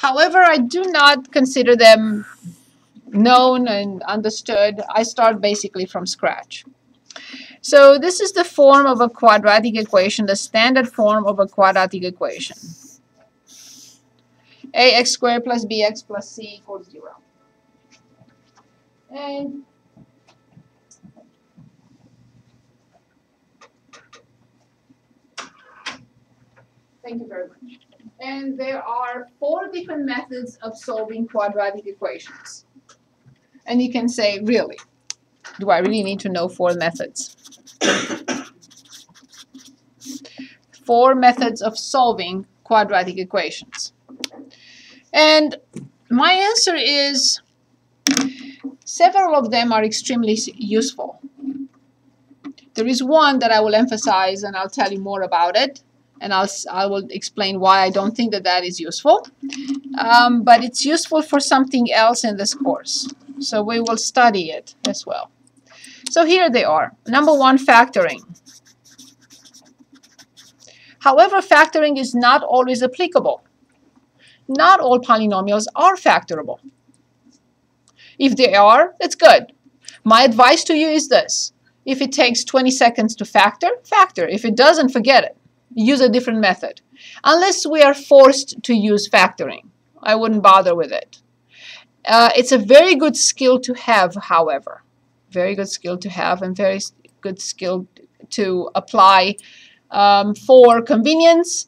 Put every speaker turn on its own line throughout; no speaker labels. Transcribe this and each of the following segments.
However, I do not consider them known and understood. I start basically from scratch. So this is the form of a quadratic equation, the standard form of a quadratic equation. Ax squared plus bx plus c equals 0. And thank you very much. And there are 4 different methods of solving quadratic equations. And you can say, really, do I really need to know 4 methods? 4 methods of solving quadratic equations. And my answer is several of them are extremely useful. There is one that I will emphasize, and I'll tell you more about it, and I will explain why I don't think that that is useful. But it's useful for something else in this course. So we will study it as well. So here they are. Number 1, factoring. However, factoring is not always applicable. Not all polynomials are factorable. If they are, it's good. My advice to you is this. If it takes 20 seconds to factor, factor. If it doesn't, forget it. Use a different method. Unless we are forced to use factoring, I wouldn't bother with it. It's a very good skill to have, however. Very good skill to have and very good skill to apply for convenience,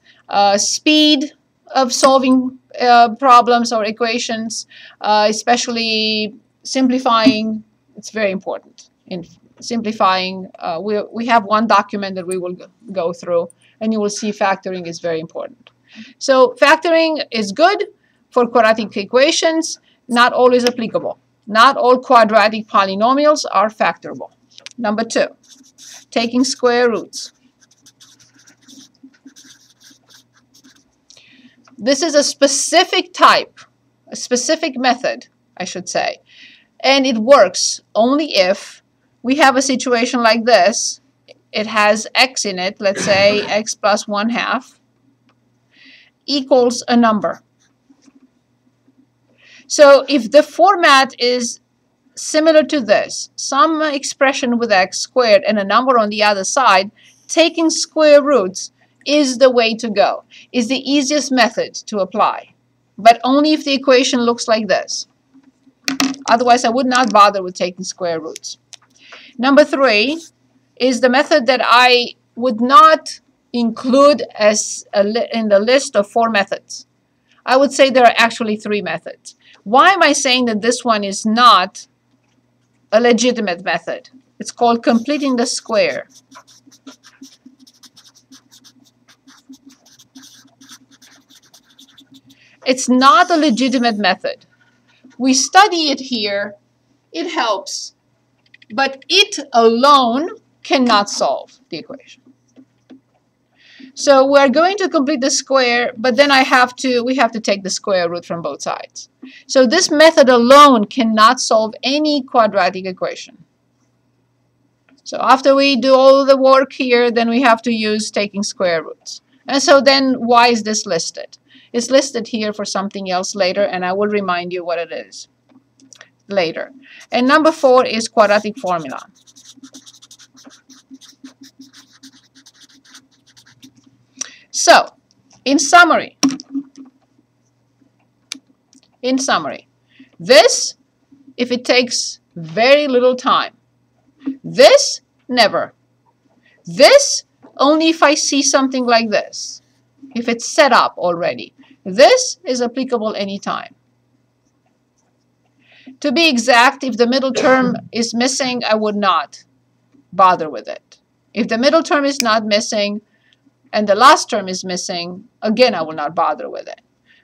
speed of solving problems or equations, especially simplifying. It's very important. In simplifying, we have one document that we will go through, and you will see factoring is very important. So factoring is good for quadratic equations, not always applicable. Not all quadratic polynomials are factorable. Number 2, taking square roots. This is a specific type, a specific method, I should say. And it works only if we have a situation like this. It has x in it, let's say x plus 1/2 equals a number. So if the format is similar to this, some expression with x squared and a number on the other side, taking square roots is the way to go, is the easiest method to apply, but only if the equation looks like this. Otherwise, I would not bother with taking square roots. Number 3 is the method that I would not include as in the list of 4 methods. I would say there are actually 3 methods. Why am I saying that this one is not a legitimate method? It's called completing the square. It's not a legitimate method. We study it here, it helps, but it alone cannot solve the equation. So we're going to complete the square, but then we have to take the square root from both sides. So this method alone cannot solve any quadratic equation. So after we do all the work here, then we have to use taking square roots. And so then why is this listed? It's listed here for something else later, and I will remind you what it is later. And number 4 is quadratic formula. So, in summary, this, if it takes very little time. This, never. This, only if I see something like this, if it's set up already. This is applicable anytime. To be exact, if the middle term is missing, I would not bother with it. If the middle term is not missing and the last term is missing, again, I will not bother with it.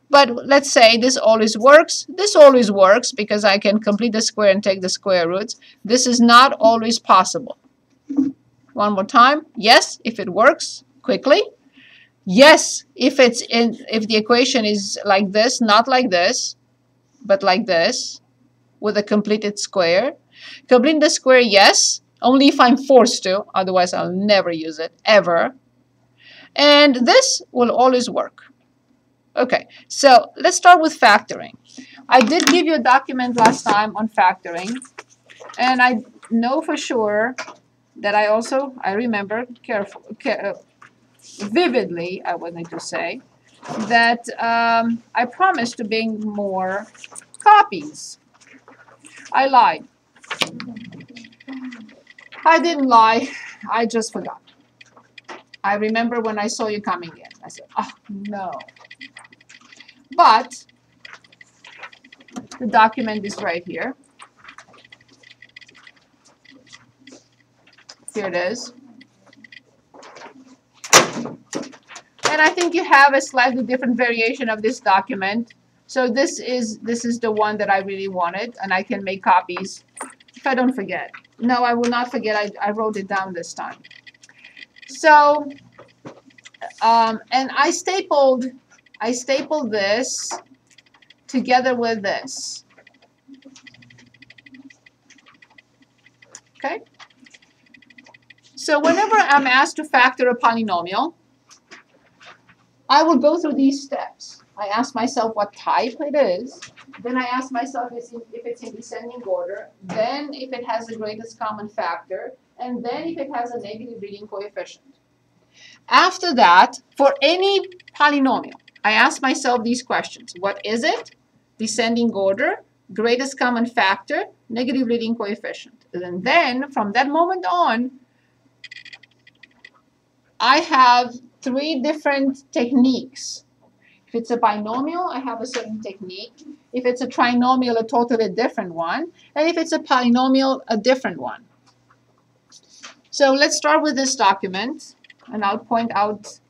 But let's say this always works. This always works because I can complete the square and take the square roots. This is not always possible. One more time. Yes, if it works quickly. Yes, if the equation is like this, not like this, but like this, with a completed square. Completing the square, yes, only if I'm forced to, otherwise I'll never use it, ever. And this will always work. Okay, so let's start with factoring. I did give you a document last time on factoring, and I know for sure that I remember vividly, I wanted to say, that I promised to bring more copies. I lied. I didn't lie. I just forgot. I remember when I saw you coming in. I said, oh, no. But the document is right here. Here it is. And I think you have a slightly different variation of this document. So this is the one that I really wanted, and I can make copies if I don't forget. No, I will not forget. I wrote it down this time. So, and I stapled this together with this. Okay? So whenever I'm asked to factor a polynomial, I will go through these steps. I ask myself what type it is. Then I ask myself if it's in descending order. Then if it has the greatest common factor. And then if it has a negative leading coefficient. After that, for any polynomial, I ask myself these questions. What is it? Descending order, greatest common factor, negative leading coefficient. And then from that moment on, I have 3 different techniques. If it's a binomial, I have a certain technique. If it's a trinomial, a totally different one. And if it's a polynomial, a different one. So let's start with this document, and I'll point out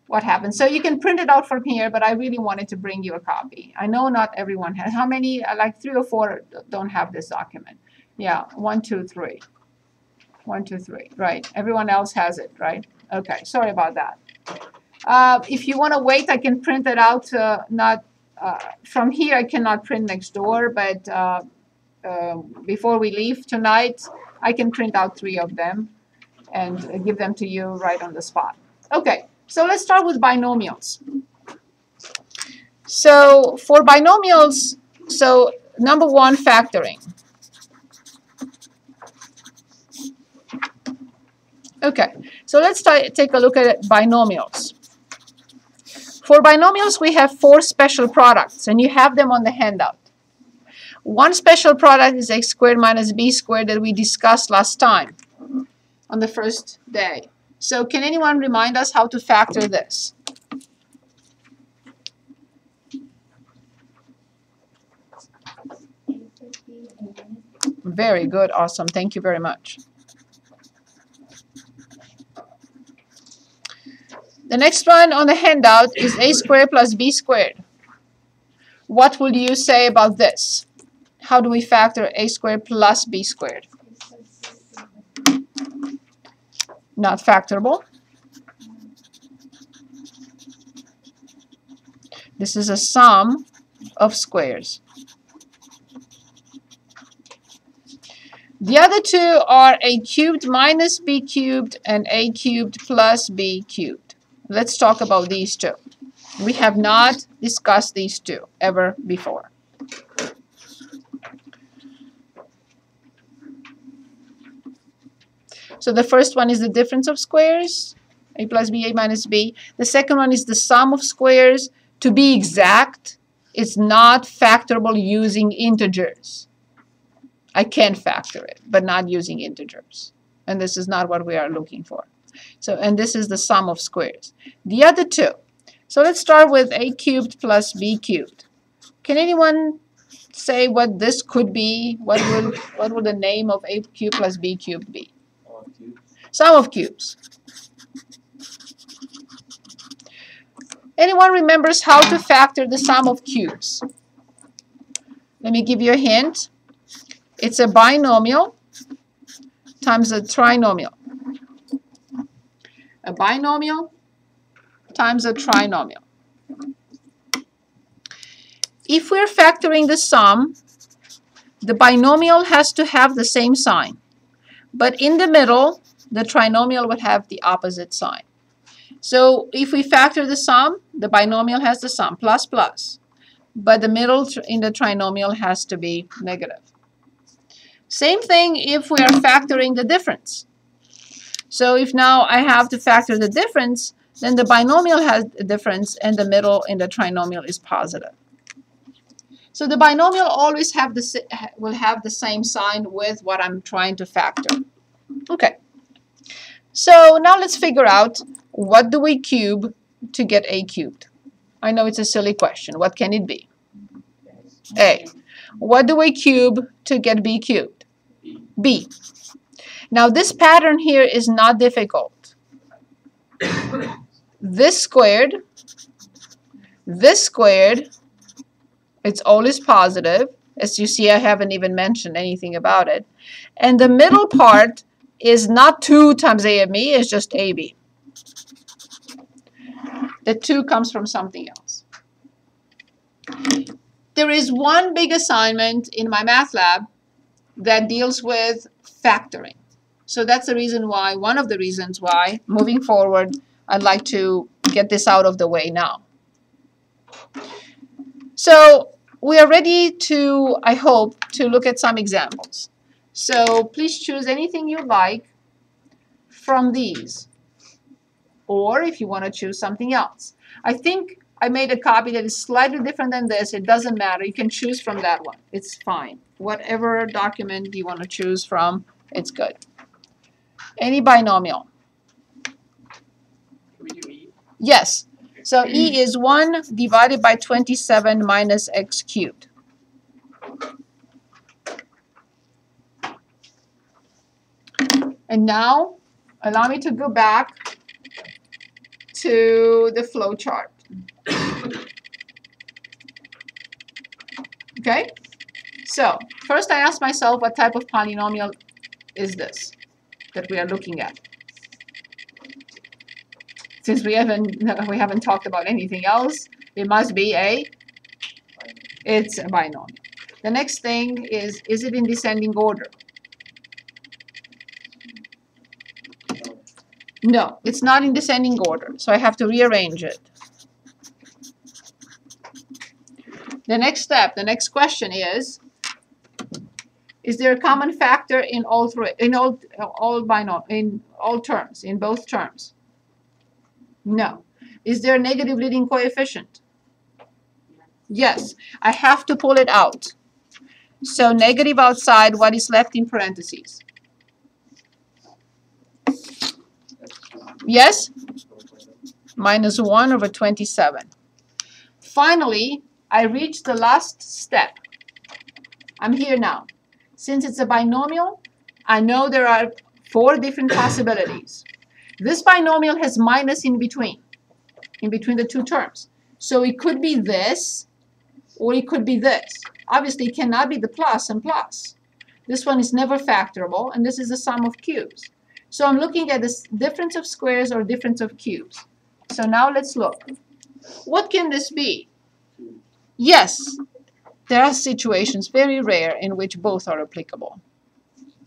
what happens. So you can print it out from here, but I really wanted to bring you a copy. I know not everyone has. How many? Like 3 or 4 don't have this document. Yeah, 1, 2, 3. 1, 2, 3. Right. Everyone else has it, right? Okay. Sorry about that. If you want to wait, I can print it out. From here, I cannot print next door, but before we leave tonight, I can print out 3 of them and give them to you right on the spot. Okay, so let's start with binomials. So for binomials, so number 1, factoring. Okay, so let's take a look at binomials. For binomials, we have 4 special products, and you have them on the handout. One special product is x squared minus b squared that we discussed last time on the first day. So can anyone remind us how to factor this? Very good, awesome, thank you very much. The next one on the handout is a squared plus b squared. What would you say about this? How do we factor a squared plus b squared? Not factorable. This is a sum of squares. The other 2 are a cubed minus b cubed and a cubed plus b cubed. Let's talk about these 2. We have not discussed these 2 ever before. So the first one is the difference of squares, a plus b, a minus b. The second one is the sum of squares. To be exact, it's not factorable using integers. I can factor it, but not using integers. And this is not what we are looking for. So, and this is the sum of squares. The other 2. So let's start with a cubed plus b cubed. Can anyone say what this could be? What will the name of a cubed plus b cubed be? Sum of cubes. Anyone remembers how to factor the sum of cubes? Let me give you a hint. It's a binomial times a trinomial. A binomial times a trinomial. If we're factoring the sum, the binomial has to have the same sign. But in the middle, the trinomial would have the opposite sign. So if we factor the sum, the binomial has the sum, plus plus. But the middle in the trinomial has to be negative. Same thing if we are factoring the difference. So if now I have to factor the difference, then the binomial has a difference and the middle in the trinomial is positive. So the binomial always will have the same sign with what I'm trying to factor. Okay. So now let's figure out, what do we cube to get a cubed? I know it's a silly question. What can it be? A. What do we cube to get b cubed? B. Now this pattern here is not difficult. This squared, it's always positive. As you see, I haven't even mentioned anything about it. And the middle part is not 2 times a of b, it's just ab. The 2 comes from something else. There is one big assignment in my math lab that deals with factoring. So that's the reason why, one of the reasons why, moving forward, I'd like to get this out of the way now. So we are ready to, I hope, to look at some examples. So please choose anything you like from these, or if you want to choose something else. I think I made a copy that is slightly different than this. It doesn't matter. You can choose from that one. It's fine. Whatever document you want to choose from, it's good. Any binomial.
Can we do E?
Yes. So E is 1 divided by 27 minus x cubed. And now, allow me to go back to the flow chart. Okay? So, first I asked myself, what type of polynomial is this that we are looking at? Since we haven't talked about anything else, it must be it's a binomial. The next thing is it in descending order? No, it's not in descending order, so I have to rearrange it. The next step, the next question is there a common factor in all terms, in both terms? No. Is there a negative leading coefficient? Yes. I have to pull it out. So negative outside, what is left in parentheses? Yes? Minus 1 over 27. Finally, I reached the last step. I'm here now. Since it's a binomial, I know there are 4 different possibilities. This binomial has minus in between the 2 terms. So it could be this, or it could be this. Obviously, it cannot be the plus and plus. This one is never factorable, and this is the sum of cubes. So I'm looking at this difference of squares or difference of cubes. So now let's look. What can this be? Yes, there are situations, very rare, in which both are applicable.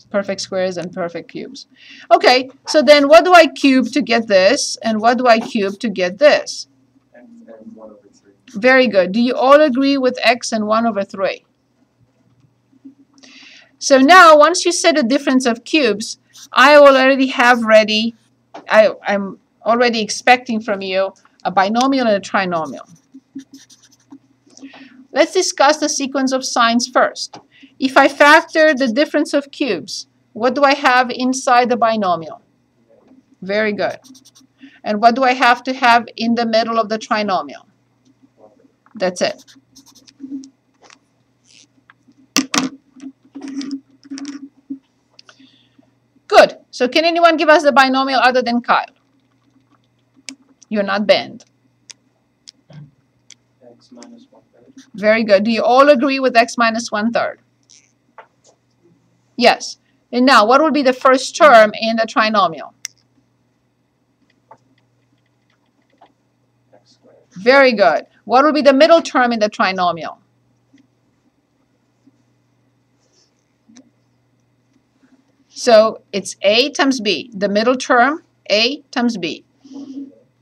Perfect squares and perfect cubes. Okay, so then what do I cube to get this, and what do I cube to get this?
And 1 over 3.
Very good. Do you all agree with x and 1 over 3? So now, once you set a difference of cubes, I already have ready, I'm already expecting from you a binomial and a trinomial. Let's discuss the sequence of signs first. If I factor the difference of cubes, what do I have inside the binomial? Very good. And what do I have to have in the middle of the trinomial? That's it. Good. So can anyone give us the binomial other than Kyle? You're not banned.
X minus 1/3.
Very good. Do you all agree with x minus 1/3? Yes. And now, what will be the first term in the trinomial?
X squared.
Very good. What will be the middle term in the trinomial? So it's a times b. The middle term, a times b.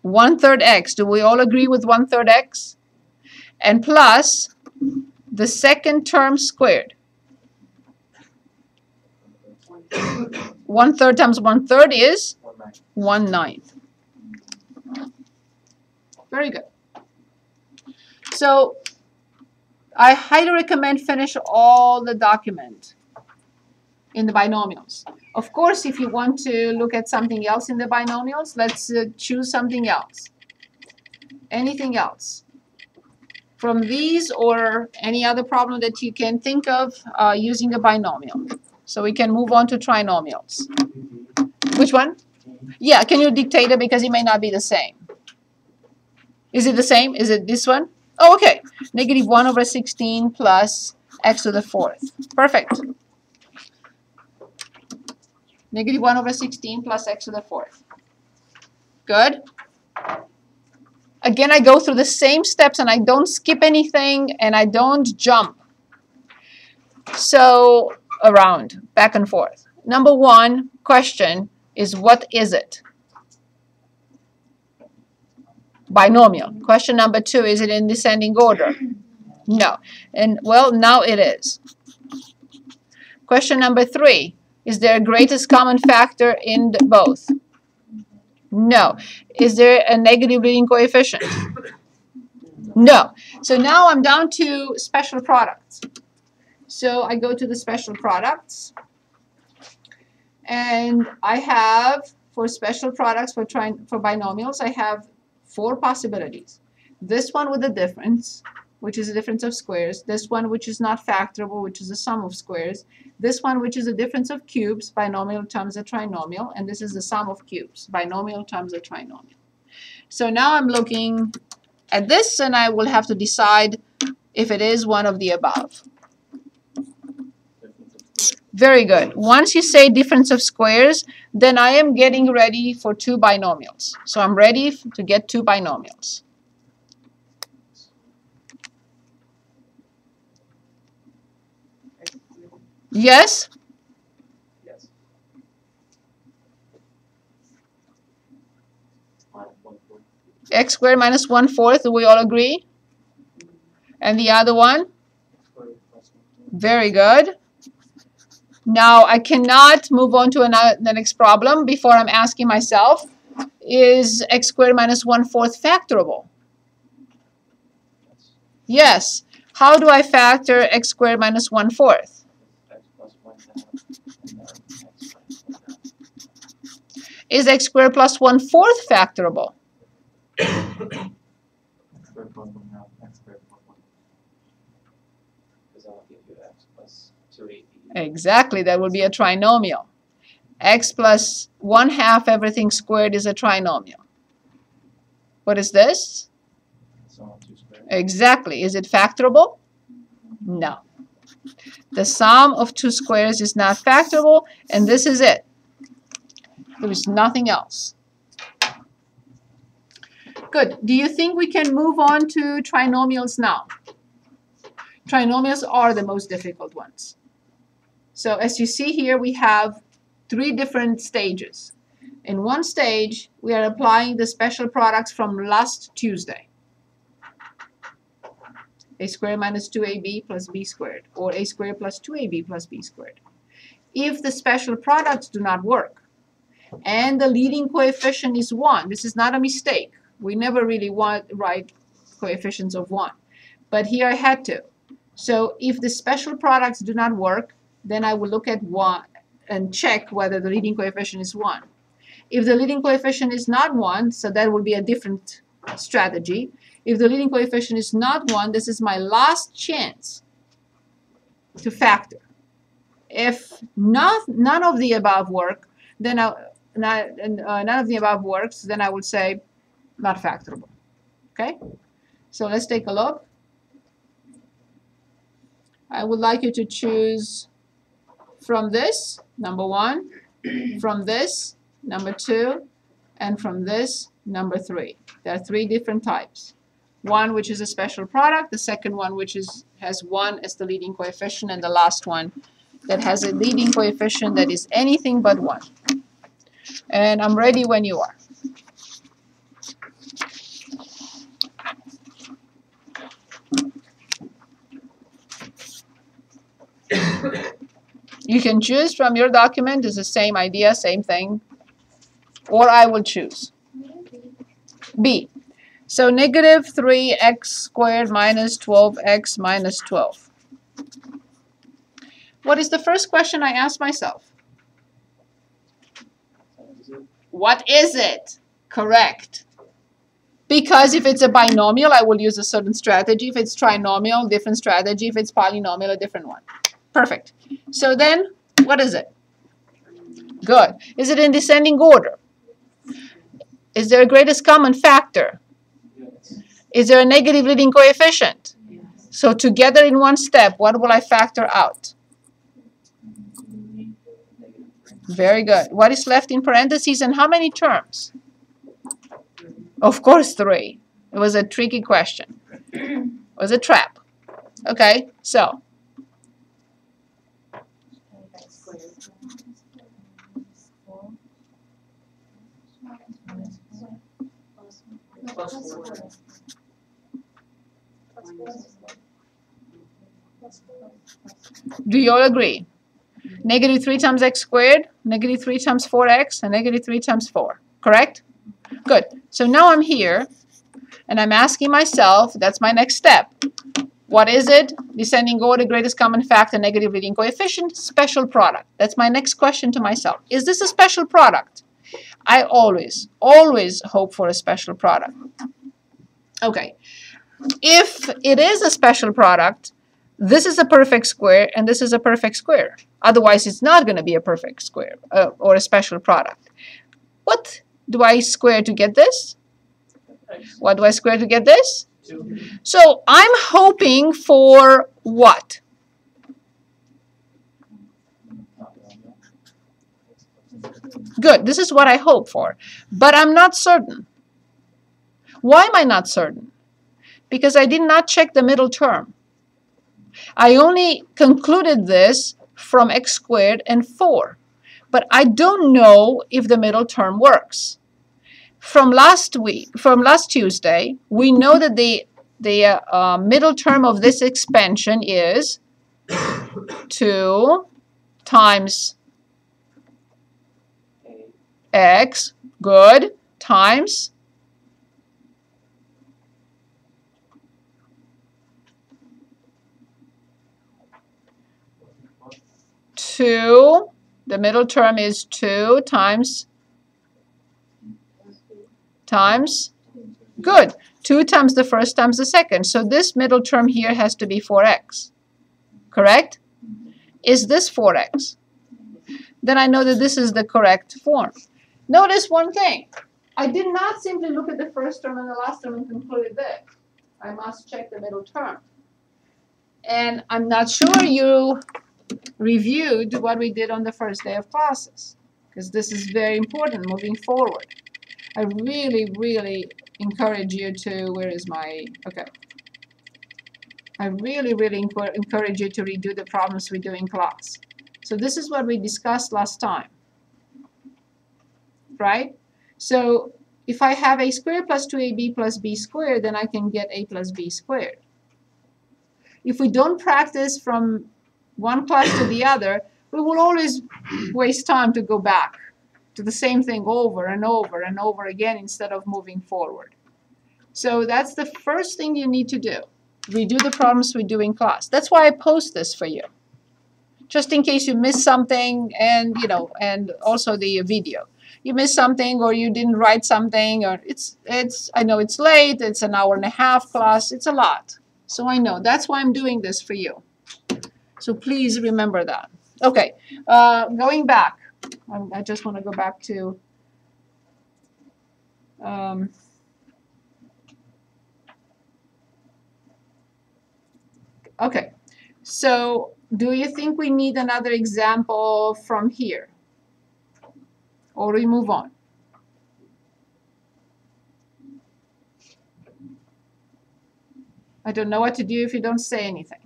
1/3 x. Do we all agree with 1/3 x? And plus the second term squared. 1/3 times 1/3 is 1/9. Very good. So I highly recommend finish all the document in the binomials. Of course, if you want to look at something else in the binomials, let's choose something else. Anything else from these or any other problem that you can think of using a binomial. So we can move on to trinomials. Which one? Yeah, can you dictate it because it may not be the same. Is it the same? Is it this one? Oh, okay. -1/16 plus x to the 4th. Perfect. -1/16 plus x to the 4th. Good. Again, I go through the same steps and I don't skip anything and I don't jump. So around, back and forth. Number one question is, what is it? Binomial. Question number two, is it in descending order? No. And well, now it is. Question number three, is there a greatest common factor in both? No. Is there a negative leading coefficient? No. So now I'm down to special products. So I go to the special products. And I have, for special products, for binomials, I have 4 possibilities. This one with a difference, which is a difference of squares. This one which is not factorable, which is the sum of squares. This one which is a difference of cubes, binomial times a trinomial. And this is the sum of cubes, binomial times a trinomial. So now I'm looking at this and I will have to decide if it is one of the above. Very good. Once you say difference of squares, then I am getting ready for 2 binomials. So I'm ready to get 2 binomials. Yes?
Yes.
X squared minus 1/4. Do we all agree? And the other one? Very good. Now, I cannot move on to the next problem before I'm asking myself, is x squared minus 1/4 factorable? Yes. How do I factor x squared minus 1/4? Is x squared plus 1/4 factorable? Exactly, that would be a trinomial. X plus 1/2 everything squared is a trinomial. What is this? Exactly. Is it factorable? No. The sum of 2 squares is not factorable, and this is it. There is nothing else. Good. Do you think we can move on to trinomials now? Trinomials are the most difficult ones. So as you see here, we have 3 different stages. In one stage, we are applying the special products from last Tuesday. A squared minus 2ab plus b squared, or a squared plus 2ab plus b squared. If the special products do not work, and the leading coefficient is 1, this is not a mistake. We never really write coefficients of 1. But here I had to. So if the special products do not work, then I will look at 1 and check whether the leading coefficient is 1. If the leading coefficient is not 1, so that will be a different strategy. If the leading coefficient is not 1, this is my last chance to factor. If none of the above work, then none of the above works, then I would say not factorable. Okay? So let's take a look. I would like you to choose from this, number 1, from this, number 2, and from this, number 3. There are 3 different types. One which is a special product, the second one which has 1 as the leading coefficient, and the last one that has a leading coefficient that is anything but 1. And I'm ready when you are. You can choose from your document. It's the same idea, same thing. Or I will choose. B. So negative 3x squared minus 12x minus 12. What is the first question I ask myself? What is it? Correct. Because if it's a binomial, I will use a certain strategy. If it's trinomial, different strategy. If it's polynomial, a different one. Perfect. So then, what is it? Good. Is it in descending order? Is there a greatest common factor?
Yes.
Is there a negative leading coefficient? So together in one step, what will I factor out? Very good. What is left in parentheses and how many terms? Of course, 3. It was a tricky question. It was a trap. Okay, so. Do you all agree? Negative 3 times x squared, negative 3 times 4x, and negative 3 times 4. Correct? Good. So now I'm here, and I'm asking myself, that's my next step. What is it? Descending order, greatest common factor, negative leading coefficient, special product. That's my next question to myself. Is this a special product? I always hope for a special product. Okay. If it is a special product, this is a perfect square, and this is a perfect square. Otherwise, it's not going to be a perfect square or a special product. What do I square to get this? What do I square to get this?
2.
So I'm hoping for what? Good. This is what I hope for. But I'm not certain. Why am I not certain? Because I did not check the middle term. I only concluded this from x squared and 4. But I don't know if the middle term works. From last Tuesday, we know that the middle term of this expansion is 2 times x, good, times 2, the middle term is 2 times, good, 2 times the first times the second. So this middle term here has to be 4x, correct? Is this 4x? Then I know that this is the correct form. Notice one thing. I did not simply look at the first term and the last term and conclude this. I must check the middle term. And I'm not sure you reviewed what we did on the first day of classes, because this is very important moving forward. I really encourage you to, where is my, okay. I really encourage you to redo the problems we do in class. So this is what we discussed last time, right? So if I have a squared plus 2ab plus b squared, then I can get a plus b squared. If we don't practice from one class to the other, we will always waste time to go back to the same thing over and over and over again instead of moving forward. So that's the first thing you need to do. Redo the problems we do in class. That's why I post this for you, just in case you missed something, and and also the video. You missed something, or you didn't write something, or it's I know it's late. It's an hour and a half class. It's a lot. So I know that's why I'm doing this for you. So please remember that. Okay, going back. I just want to go back to okay, so do you think we need another example from here, or we move on? I don't know what to do if you don't say anything.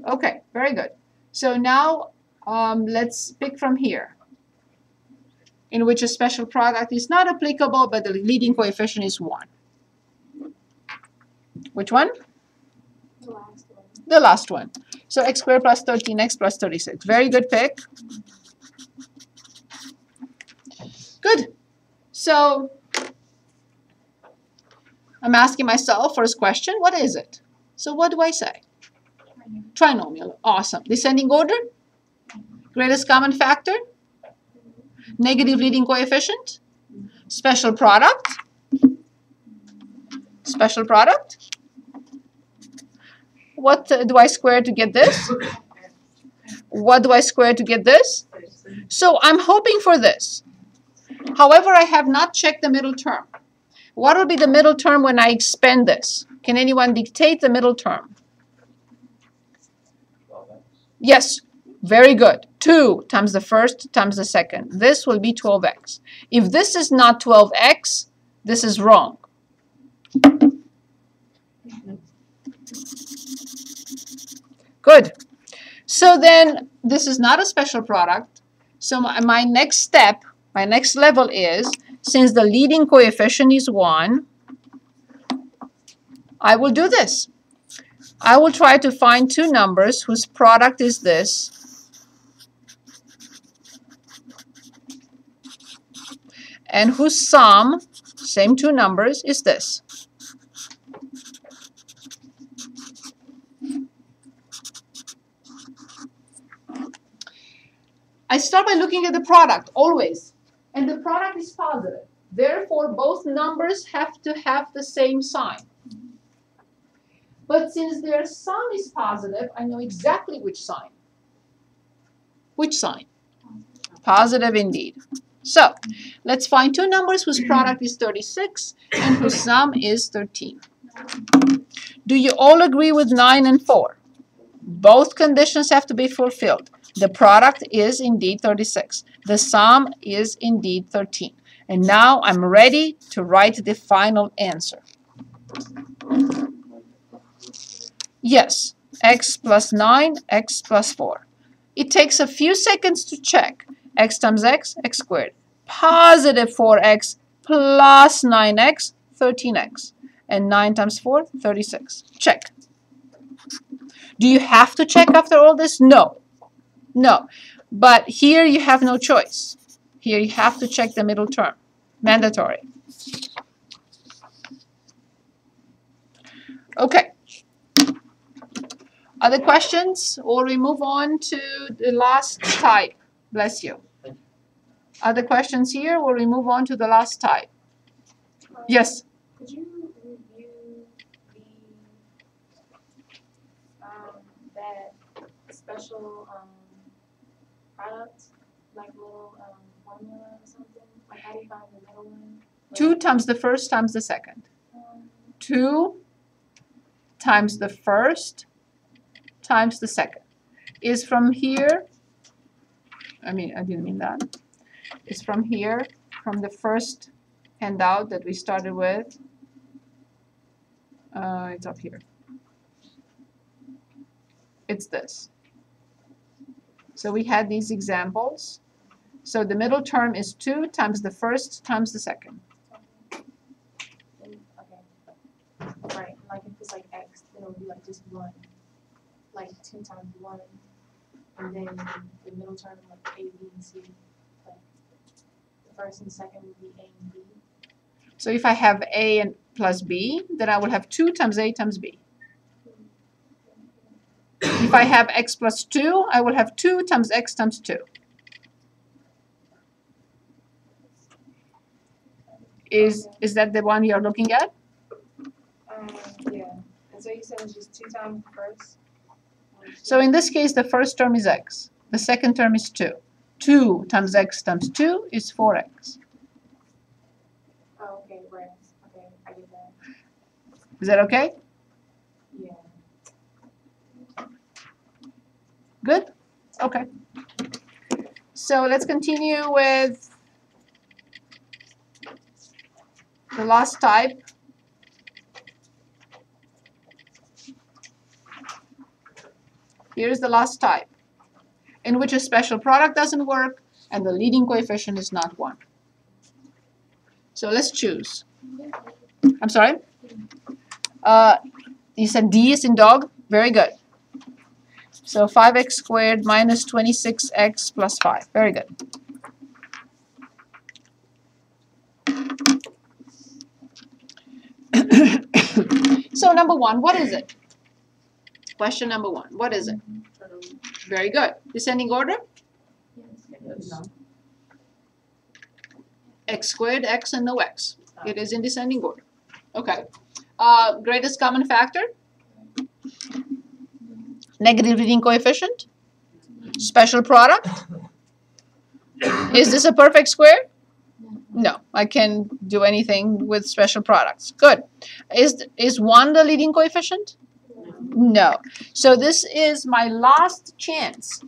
Okay, very good. So now let's pick from here, in which a special product is not applicable, but the leading coefficient is 1. Which one?
The last one.
The last one. So x squared plus 13x plus 36. Very good pick. Good. So I'm asking myself, first question, what is it? So what do I say? Trinomial. Awesome. Descending order? Greatest common factor? Negative leading coefficient? Special product? Special product? What do I square to get this? What do I square to get this? So I'm hoping for this. However, I have not checked the middle term. What will be the middle term when I expand this? Can anyone dictate the middle term? Yes, very good. 2 times the first times the second. This will be 12x. If this is not 12x, this is wrong. Good. So then this is not a special product. So my next step, my next level is, since the leading coefficient is 1, I will do this. I will try to find two numbers whose product is this. And whose sum, same two numbers, is this. I start by looking at the product, always. And the product is positive. Therefore, both numbers have to have the same sign. But since their sum is positive, I know exactly which sign. Which sign? Positive indeed. So, let's find two numbers whose product is 36 and whose sum is 13. Do you all agree with 9 and 4? Both conditions have to be fulfilled. The product is indeed 36. The sum is indeed 13. And now I'm ready to write the final answer. Yes, x plus 9, x plus 4. It takes a few seconds to check. X times x, x squared. Positive 4x plus 9x, 13x. And 9 times 4, 36. Check. Do you have to check after all this? No. No. But here you have no choice. Here you have to check the middle term. Mandatory. Okay. Other questions? Or we move on to the last type. Bless you. Other questions here, or we move on to the last type? Yes?
Could you review that special product, like little formula or something? Like how do you find the middle one?
2 times the first times the second. 2 times the first times the second is from here. I didn't mean that. It's from here, from the first handout that we started with. It's up here. It's this. So we had these examples. So the middle term is 2 times the first times the second.
Okay. Right. Like if it's like x, then it would be like just 1. Like 2 times 1. And then the middle term like a, b, and c. Like the first and second would be a and b.
So if I have a and plus b, then I will have 2 times a times b. If I have x plus 2, I will have 2 times x times 2. Is that the one you're looking at?
Yeah. And so you said it's just 2 times the first?
So in this case, the first term is x. The second term is 2. 2 times x times 2 is 4x.
Oh, okay, right. Okay, I get that.
Is that okay?
Yeah.
Good? Okay. So let's continue with the last type. Here's the last type, in which a special product doesn't work and the leading coefficient is not 1. So let's choose. I'm sorry? You said D is in dog? Very good. So 5x squared minus 26x plus 5. Very good. So number one, what is it? Question number one, what is it? Very good. Descending order?
Yes.
X squared, x, and no x. It is in descending order. Okay. Greatest common factor? Negative leading coefficient? Special product? Is this a perfect square? No, I can't do anything with special products. Good. Is 1 the leading coefficient? No. So this is my last chance.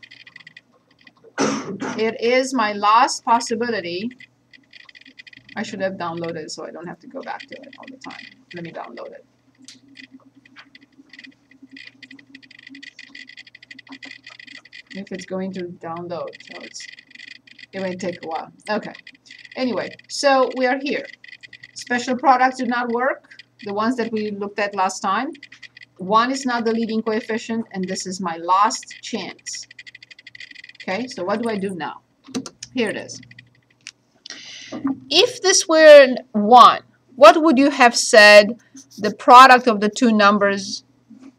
It is my last possibility. I should have downloaded it so I don't have to go back to it all the time. Let me download it. If it's going to download, so it may take a while. Okay. Anyway, so we are here. Special products do not work, the ones that we looked at last time. 1 is not the leading coefficient, and this is my last chance. Okay, so what do I do now? Here it is. If this were 1, what would you have said the product of the two numbers,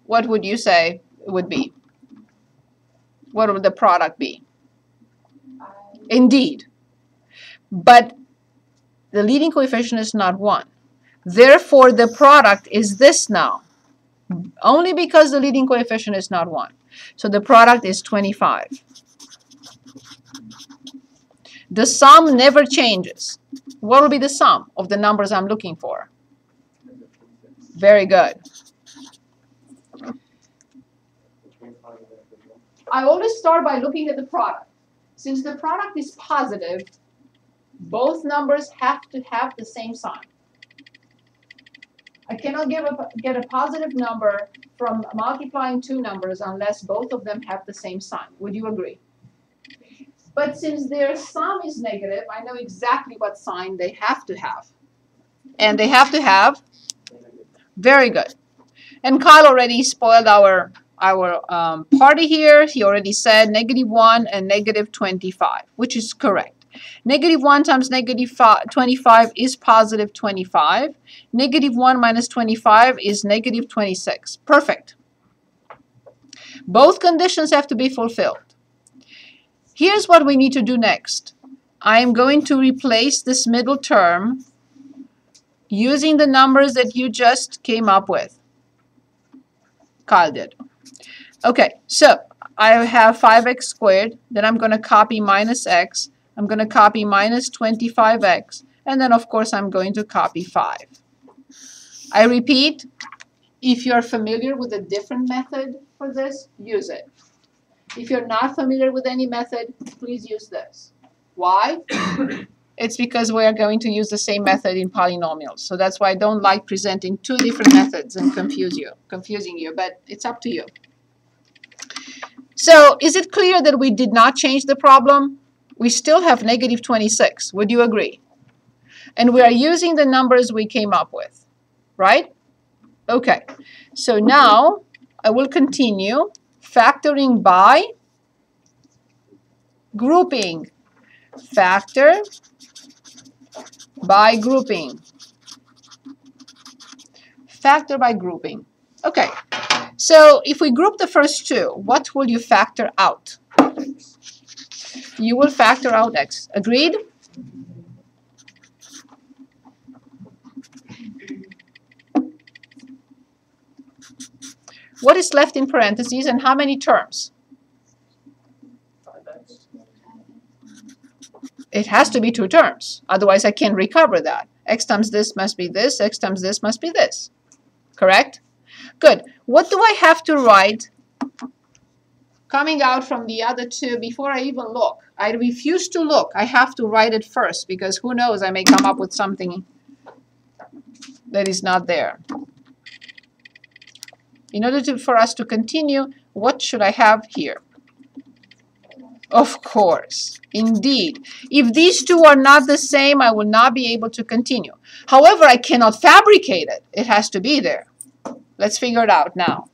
what would you say it would be? What would the product be? Indeed. But the leading coefficient is not 1. Therefore, the product is this now. Only because the leading coefficient is not 1. So the product is 25. The sum never changes. What will be the sum of the numbers I'm looking for? Very good. I always start by looking at the product. Since the product is positive, both numbers have to have the same sign. I cannot get a positive number from multiplying two numbers unless both of them have the same sign. Would you agree? But since their sum is negative, I know exactly what sign they have to have. And they have to have, very good. And Kyle already spoiled our party here. He already said -1 and -25, which is correct. -1 times -25 is positive 25. -1 minus 25 is -26. Perfect. Both conditions have to be fulfilled. Here's what we need to do next. I am going to replace this middle term using the numbers that you just came up with. Kyle did. Okay, so I have 5x squared. Then I'm going to copy minus x. I'm going to copy minus 25x. And then, of course, I'm going to copy 5. I repeat, if you're familiar with a different method for this, use it. If you're not familiar with any method, please use this. Why? It's because we are going to use the same method in polynomials. So that's why I don't like presenting two different methods and confusing you, but it's up to you. So is it clear that we did not change the problem? We still have -26. Would you agree? And we are using the numbers we came up with, right? Okay. So now I will continue factoring by grouping. Factor by grouping. Factor by grouping. Okay. So if we group the first two, what will you factor out? You will factor out x. Agreed? What is left in parentheses and how many terms?
5x.
It has to be 2 terms. Otherwise, I can't recover that. X times this must be this. X times this must be this. Correct? Good. What do I have to write coming out from the other two before I even look? I refuse to look. I have to write it first because who knows, I may come up with something that is not there. In order for us to continue, what should I have here? Of course, indeed. If these two are not the same, I will not be able to continue. However, I cannot fabricate it. It has to be there. Let's figure it out now.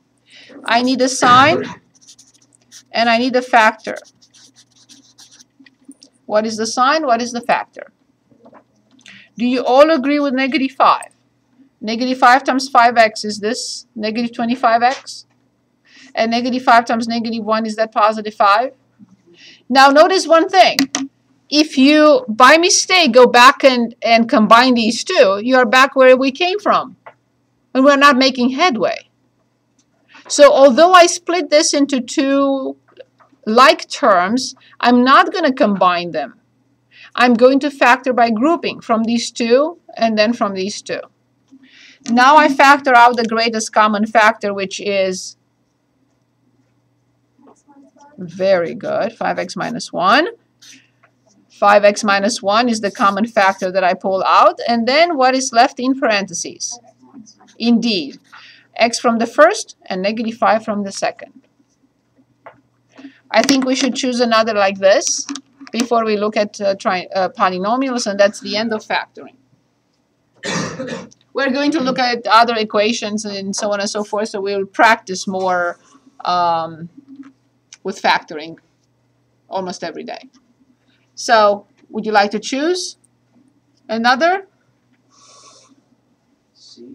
I need a sign and I need a factor. What is the sign? What is the factor? Do you all agree with negative 5? Negative 5 times 5x is this negative 25x? And negative 5 times negative 1 is that positive 5? Now notice one thing. If you, by mistake, go back and combine these two, you are back where we came from. And we're not making headway. So although I split this into two like terms, I'm not going to combine them. I'm going to factor by grouping from these two and then from these two. Now I factor out the greatest common factor, which is very good, 5x minus 1. 5x minus 1 is the common factor that I pull out. And then what is left in parentheses? Indeed, x from the first and negative 5 from the second. I think we should choose another like this before we look at polynomials, and that's the end of factoring. We're going to look at other equations and so on and so forth, so we'll practice more with factoring almost every day. So, would you like to choose another?
C.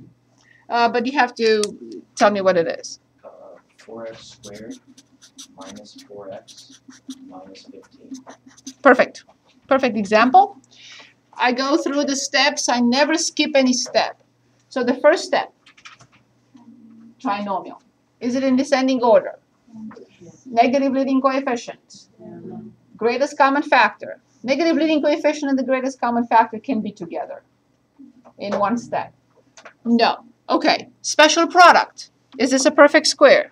But you have to tell me what it is.
4x squared minus 4x minus 15.
Perfect. Perfect example. I go through the steps. I never skip any step. So the first step, trinomial. Is it in descending order? Negative leading coefficient. Greatest common factor. Negative leading coefficient and the greatest common factor can be together in one step. No. Okay. Special product. Is this a perfect square?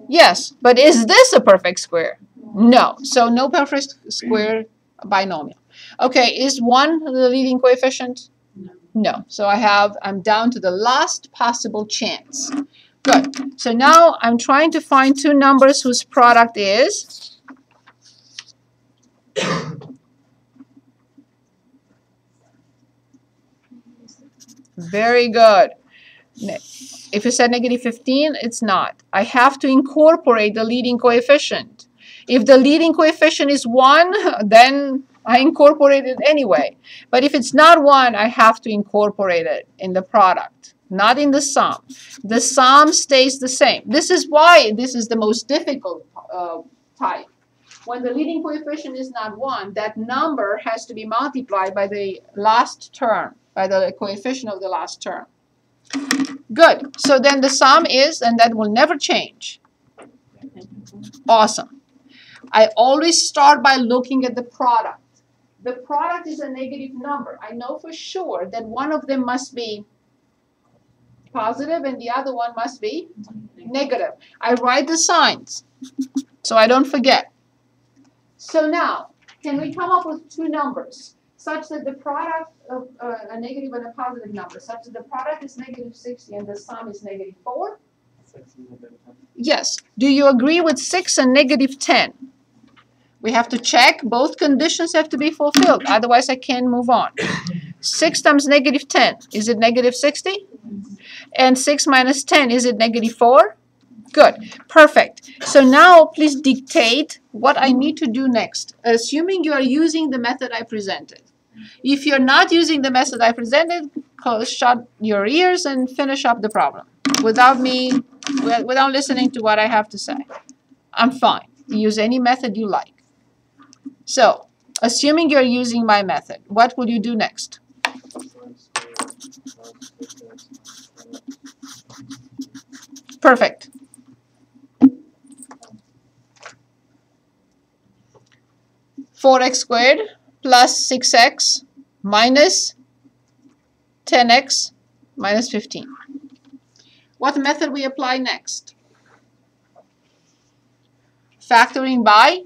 Yes. But is this a perfect square? No. So no perfect square binomial. Okay. Is 1 the leading coefficient? No. So I'm down to the last possible chance. Good. So now I'm trying to find two numbers whose product is very good. If you said negative 15, it's not. I have to incorporate the leading coefficient. If the leading coefficient is 1, then I incorporate it anyway. But if it's not 1, I have to incorporate it in the product, not in the sum. The sum stays the same. This is why this is the most difficult type. When the leading coefficient is not 1, that number has to be multiplied by the last term, by the coefficient of the last term. Good. So then the sum is, and that will never change. Awesome. I always start by looking at the product. The product is a negative number. I know for sure that one of them must be positive and the other one must be negative. I write the signs so I don't forget. So now, can we come up with two numbers such that the product of a negative and a positive number, such that the product is negative 60 and the sum is negative 4?
6 and negative 10.
Yes. Do you agree with 6 and negative 10? We have to check. Both conditions have to be fulfilled. Otherwise, I can't move on. 6 times negative 10. Is it negative 60? And 6 minus 10. Is it negative 4? Good. Perfect. So now, please dictate what I need to do next, assuming you are using the method I presented. If you're not using the method I presented, shut your ears and finish up the problem without listening to what I have to say. I'm fine. Use any method you like. So, assuming you're using my method, what will you do next? Perfect. Four x squared plus 6x minus 10x minus 15. What method we apply next? Factoring by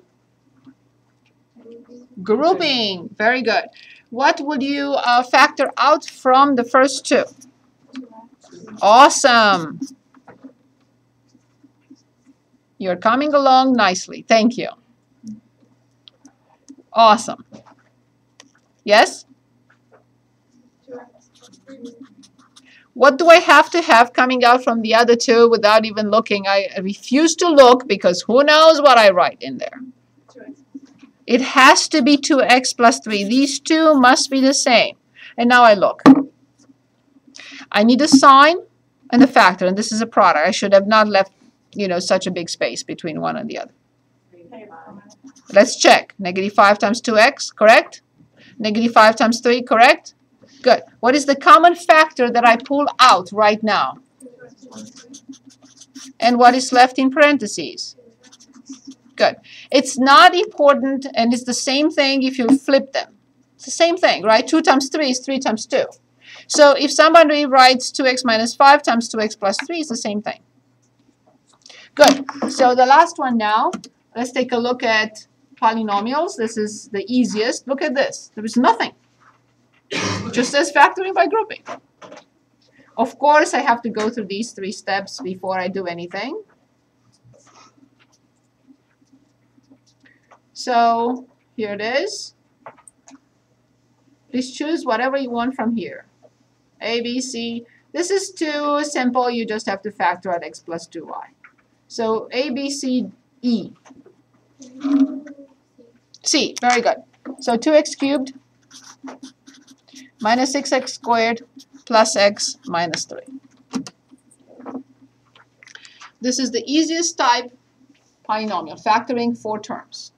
grouping. Very good. What would you factor out from the first two? Awesome. You're coming along nicely. Thank you. Awesome. Yes? What do I have to have coming out from the other two without even looking? I refuse to look because who knows what I write in there. It has to be 2x plus 3. These two must be the same. And now I look. I need a sign and a factor, and this is a product. I should have not left, such a big space between one and the other. Let's check. Negative 5 times 2x, correct? Negative 5 times 3, correct? Good. What is the common factor that I pull out right now? And what is left in parentheses? Good. It's not important, and it's the same thing if you flip them. It's the same thing, right? 2 times 3 is 3 times 2. So if somebody writes 2x minus 5 times 2x plus 3, it's the same thing. Good. So the last one now, let's take a look at polynomials. This is the easiest. Look at this. There is nothing. It just says factoring by grouping. Of course, I have to go through these 3 steps before I do anything. So here it is. Please choose whatever you want from here. A, B, C. This is too simple. You just have to factor out x plus 2y. So A, B, C, E. C. Very good. So 2x cubed minus 6x squared plus x minus 3. This is the easiest type polynomial, factoring 4 terms.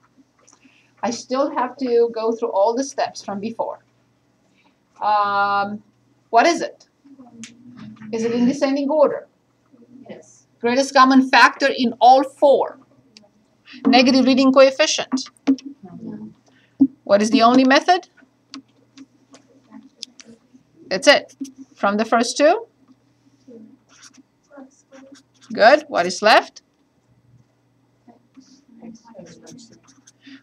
I still have to go through all the steps from before. What is it? Is it in descending order?
Yes.
Greatest common factor in all 4. Negative leading coefficient. What is the only method? That's it. From the first 2? Good. What is left?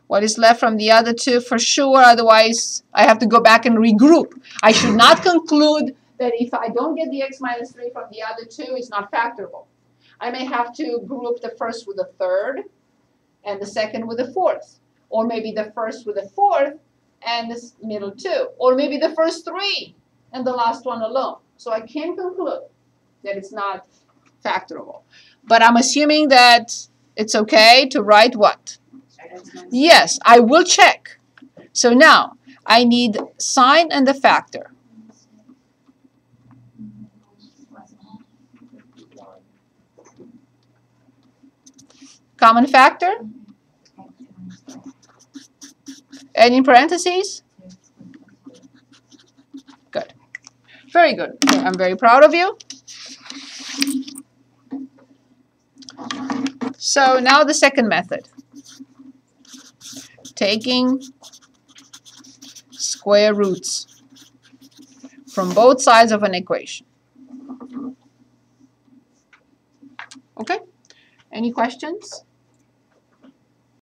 What is left from the other 2 for sure, otherwise I have to go back and regroup. I should not conclude that if I don't get the x minus 3 from the other 2, it's not factorable. I may have to group the first with the third and the second with the fourth. Or maybe the first with the fourth and the middle 2. Or maybe the first 3 and the last one alone. So I can conclude that it's not factorable. But I'm assuming that it's okay to write what? Yes, I will check. So now, I need sign and the factor. Common factor? And in parentheses? Good. Very good. I'm very proud of you. So now the second method. Taking square roots from both sides of an equation. Okay? Any questions?